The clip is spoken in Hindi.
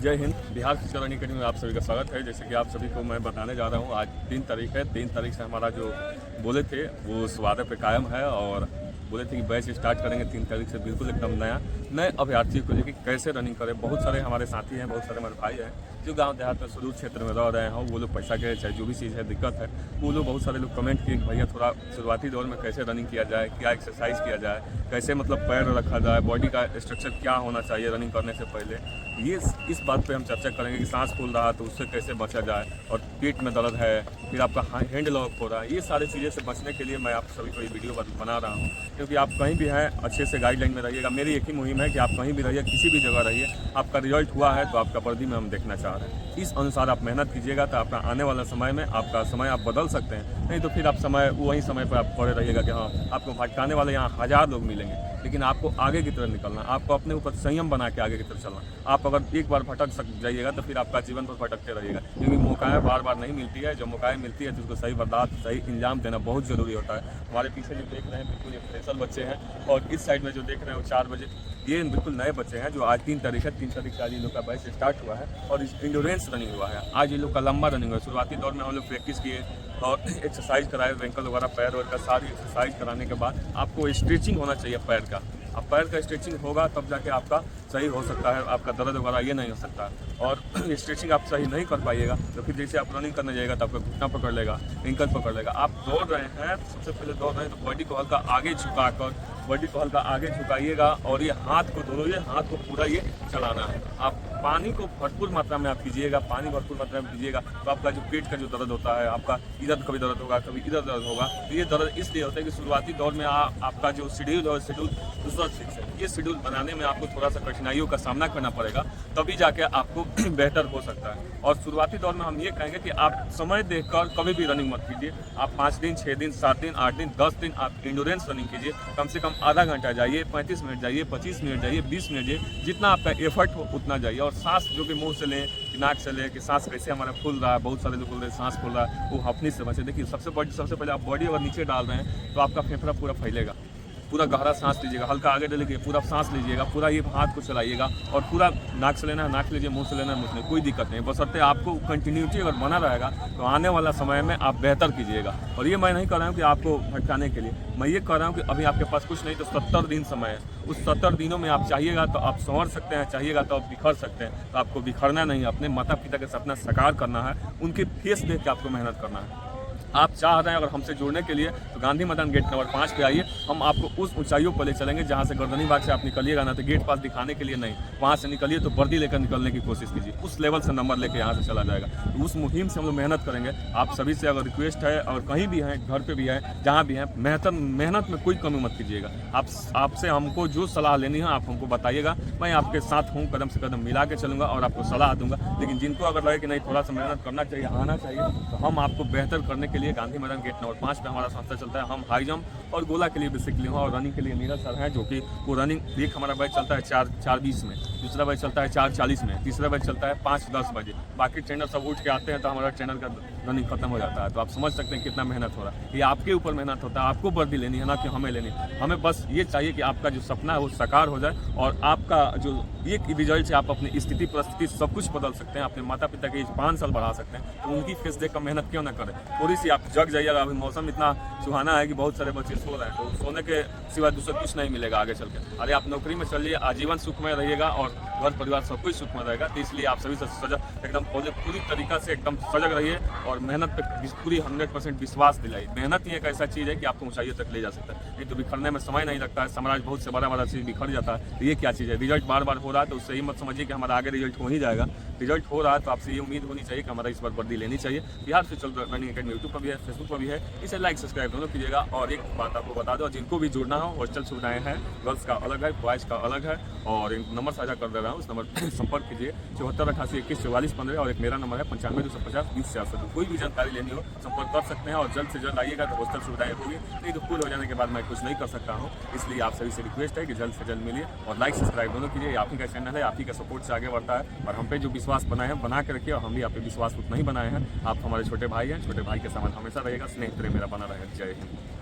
जय Hind. Bihar physical running academy में आप सभी का स्वागत है। जैसे कि आप सभी को मैं बताने जा रहा हूँ, आज 3 तारीख है। 3 तारीख से हमारा जो बोले थे वो उस वादे पे कायम है और बोले थे कि बैच स्टार्ट करेंगे 3 तारीख से बिल्कुल एकदम नए अभ्यर्थियों को लेकर कैसे रनिंग करें। बहुत सारे हमारे साथी हैं, बहुत सारे हमारे भाई हैं जो गांव देहात में सुदूर क्षेत्र में रह रहे हैं। वो लोग पैसा के चाहे जो भी चीज़ है दिक्कत है, वो लोग बहुत सारे लोग कमेंट किए कि भैया थोड़ा शुरुआती दौर में कैसे रनिंग किया जाए, क्या एक्सरसाइज किया जाए, कैसे मतलब पैर रखा जाए, बॉडी का स्ट्रक्चर क्या होना चाहिए रनिंग करने से पहले। ये इस बात पे हम चर्चा करेंगे कि सांस फूल रहा तो उससे कैसे बचा जाए, और पेट में दर्द है, फिर आपका हैंड लॉक हो रहा है। ये सारी चीज़ें से बचने के लिए मैं आप सभी को ये वीडियो बना रहा हूँ, क्योंकि आप कहीं भी हैं अच्छे से गाइडलाइन में रहिएगा। मेरी एक ही मुहिम है कि आप कहीं भी रहिए, किसी भी जगह रहिए, आपका रिजल्ट हुआ है तो आपका वर्दी में हम देखना चाह रहे हैं। इस अनुसार आप मेहनत कीजिएगा तो आपका आने वाला समय में आपका समय आप बदल सकते हैं। नहीं तो फिर आप वही समय पर आप पड़े रहिएगा कि हाँ आपको भटकाने वाले यहाँ 1000 लोग मिलेंगे, लेकिन आपको आगे की तरफ निकलना, आपको अपने ऊपर संयम बना के आगे की तरफ चलना। आप अगर एक बार भटक जाइएगा तो फिर आपका जीवन पर भटकते रहिएगा, क्योंकि मौकाएं बार बार नहीं मिलती है। जो मौकाएं मिलती है तो उसको सही बर्दाश्त, सही इंजाम देना बहुत ज़रूरी होता है। हमारे पीछे जो देख रहे हैं बिल्कुल ये फ्रेशर बच्चे हैं, और इस साइड में जो देख रहे हैं वो 4 बजे ये बिल्कुल नए बच्चे हैं जो आज 3 तारीख है। 3 तारीख से आज इन लोग का बैच स्टार्ट हुआ है और इस इंडोरेंस रनिंग हुआ है। आज ये लोग का लंबा रनिंग हुआ है। शुरुआती दौर में हम लोग प्रैक्टिस किए और एक्सरसाइज कराए, एंकल वगैरह पैर वगैरह का सारी एक्सरसाइज कराने के बाद आपको स्ट्रेचिंग होना चाहिए पैर का। अब पैर का स्ट्रेचिंग होगा तब जाके आपका सही हो सकता है, आपका दर्द वगैरह ये नहीं हो सकता। और स्ट्रेचिंग आप सही नहीं कर पाइएगा तो फिर जैसे आप रनिंग करने जाएगा तो आपका घुटना पकड़ लेगा, एंकल पकड़ लेगा। आप दौड़ रहे हैं, सबसे पहले दौड़ रहे हैं तो बॉडी को हल्का आगे झुकाकर, बॉडी को हल्का आगे झुकाइएगा और ये हाथ को दोनों हाथ को पूरा ये चलाना है। आप पानी को भरपूर मात्रा में आप पीजिएगा, पानी भरपूर मात्रा में पीजिएगा तो आपका जो पेट का जो दर्द होता है, आपका इधर कभी दर्द होगा, कभी इधर दर्द होगा। तो ये दर्द इसलिए होता है कि शुरुआती दौर में आपका जो शेड्यूल है, शेड्यूल दूसरा फिक्स है। ये शेड्यूल बनाने में आपको थोड़ा सा कठिनाइयों का सामना करना पड़ेगा, तभी जाके आपको बेहतर हो सकता है। और शुरुआती दौर में हम ये कहेंगे कि आप समय देखकर कभी भी रनिंग मत कीजिए। आप 5 दिन, 6 दिन, 7 दिन, 8 दिन, 10 दिन आप इंडोरेंस रनिंग कीजिए। कम से कम आधा घंटा जाइए, 35 मिनट जाइए, 25 मिनट जाइए, 20 मिनट जाइए, जितना आपका एफर्ट हो उतना जाइए। और सांस जो कि मुंह से लें, नाक से लें कि सांस कैसे हमारा फूल रहा है। बहुत सारे लोग बोल रहे हैं सांस फूल रहा है, वो हफनी से बचे। देखिए सबसे पहले आप बॉडी अगर नीचे डाल रहे हैं तो आपका फेफड़ा पूरा फैलेगा। पूरा गहरा सांस लीजिएगा, हल्का आगे डालिए, पूरा सांस लीजिएगा, पूरा ये हाथ को चलाइएगा और पूरा नाक से लेना है नाक लीजिए, मुंह से लेना है मुंह से। कोई दिक्कत नहीं, बशर्ते आपको कंटिन्यूटी अगर बना रहेगा तो आने वाला समय में आप बेहतर कीजिएगा। और ये मैं नहीं कह रहा हूँ कि आपको भटकाने के लिए, मैं ये कह रहा हूँ कि अभी आपके पास कुछ नहीं तो 70 दिन समय है। उस 70 दिनों में आप चाहिएगा तो आप संवर सकते हैं, चाहिएगा तो आप बिखर सकते हैं। तो आपको बिखरना नहीं, अपने माता पिता के सपना साकार करना है, उनके फेस देख के आपको मेहनत करना है। आप चाह रहे हैं अगर हमसे जुड़ने के लिए तो गांधी मैदान गेट नंबर 5 पे आइए। हम आपको उस ऊंचाइयों पर ले चलेंगे जहां से गर्दनी बाग से आप निकलिएगा ना, तो गेट पास दिखाने के लिए नहीं, वहां से निकलिए तो वर्दी लेकर निकलने की कोशिश कीजिए। उस लेवल से नंबर लेकर यहाँ से चला जाएगा। तो उस मुहिम से हम लोग मेहनत करेंगे। आप सभी से अगर रिक्वेस्ट है, और कहीं भी हैं, घर पर भी है, जहाँ भी हैं, मेहनत में कोई कमी मत कीजिएगा। आपसे हमको जो सलाह लेनी है आप हमको बताइएगा, मैं आपके साथ हूँ, कदम से कदम मिला के चलूँगा और आपको सलाह दूंगा। लेकिन जिनको अगर लगे कि नहीं थोड़ा सा मेहनत करना चाहिए, आना चाहिए, तो हम आपको बेहतर करने के लिए गांधी मैदान गेट नंबर 5 पे हमारा संस्था चलता है। हम हाई जंप और गोला के लिए बेसिकली हैं, और रनिंग के लिए नीरज सर हैं, जो कि वो रनिंग एक हमारा बैच चलता है 4:20 में, दूसरा बैच चलता है 4:40 में, तीसरा बैच चलता है 5:10 बजे। बाकी ट्रेनर सब उठ के आते हैं तो हमारा ट्रेनर का रनिंग खत्म हो जाता है। तो आप समझ सकते हैं कितना मेहनत हो रहा है। ये आपके ऊपर मेहनत होता है, आपको वर्दी लेनी है, ना कि हमें लेनी। हमें बस ये चाहिए कि आपका जो सपना है वो साकार हो जाए, और आपका जो एक रिजल्ट से आप अपनी स्थिति परिस्थिति सब कुछ बदल सकते हैं। अपने माता पिता की 5 साल बढ़ा सकते हैं। तो उनकी फेस देख कर मेहनत क्यों ना करें। थोड़ी सी आप जग जाइएगा। अभी मौसम इतना सुहाना है कि बहुत सारे बच्चे सो रहे हैं, तो सोने के सिवा दूसरा कुछ नहीं मिलेगा आगे चल के। अरे आप नौकरी में चलिए, आजीवन सुखमय रहिएगा और घर परिवार सब कुछ सुखमय रहेगा। तो इसलिए आप सभी से सजग एकदम पूरी तरीका से एकदम सजग रहिए और मेहनत पे पूरी 100% विश्वास दिलाइए। मेहनत ही एक ऐसा चीज़ है कि आपको ऊंचाइयों तक ले जा सकता है। नहीं तो बिखरने में समय नहीं लगता है। समाज बहुत से बड़ा चीज़ बिखर जाता है। तो ये क्या चीज़ है? रिजल्ट बार बार हो रहा है तो उससे ही मत समझिए कि हमारा आगे रिजल्ट हो ही जाएगा। रिजल्ट हो रहा है तो आपसे ये उम्मीद होनी चाहिए कि हमारा इस बार वर्दी लेनी चाहिए। Bihar physical running academy YouTube पर भी है, फेसबुक पर भी है। इसे लाइक सब्सक्राइब दोनों कीजिएगा। और एक बात आपको बता दो, जिनको भी जुड़ना हो, हॉस्टल सुविधाएं हैं, गर्ल्स का अलग है, बॉयज़ का अलग है। और नंबर साझा कर दे रहा हूँ, उस नंबर संपर्क कीजिए 7488214415। और एक मेरा नंबर है 952504 कोई भी जानकारी लेनी हो संपर्क कर सकते हैं। और जल्द से जल्द आइएगा तो हॉस्टल सुविधाएं होगी, नहीं तो फुल हो जाने के बाद मैं कुछ नहीं कर सकता हूँ। इसलिए आप सभी से रिक्वेस्ट है कि जल्द से जल्द मिलिए और लाइक सब्सक्राइब दोनों कीजिए। आप ही का चैनल है, आप ही का सपोर्ट से आगे बढ़ता है। और हम पे जो विश्वास बनाए हैं बना के रखिए, और हम भी आप पे विश्वास उतना ही बनाए हैं। आप हमारे छोटे भाई हैं, छोटे भाई के समान हमेशा रहेगा, स्नेह प्रेम मेरा बना रहेगा। जय हिंद।